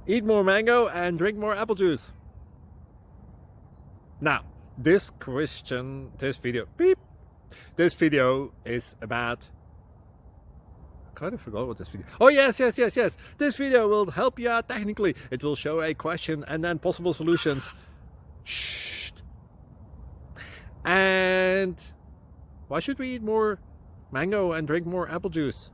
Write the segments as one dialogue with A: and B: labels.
A: Eat more mango and drink more apple juice. Now, this video is about, I kind of forgot what this video. Oh, yes. This video will help you out technically. It will show a question and then possible solutions. Shh. And why should we eat more mango and drink more apple juice?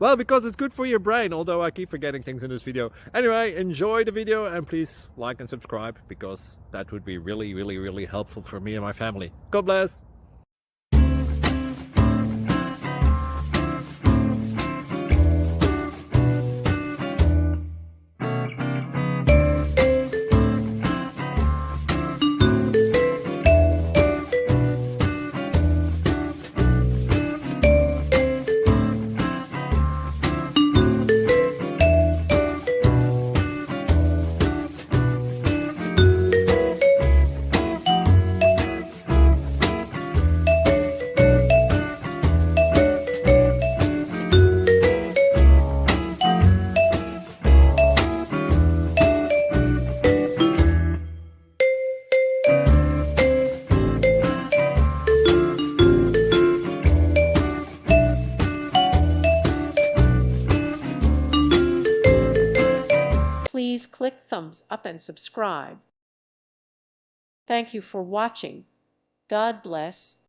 A: Well, because it's good for your brain, although I keep forgetting things in this video. Anyway, enjoy the video and please like and subscribe, because that would be really helpful for me and my family. God bless!
B: Please click thumbs up and subscribe. Thank you for watching. God bless.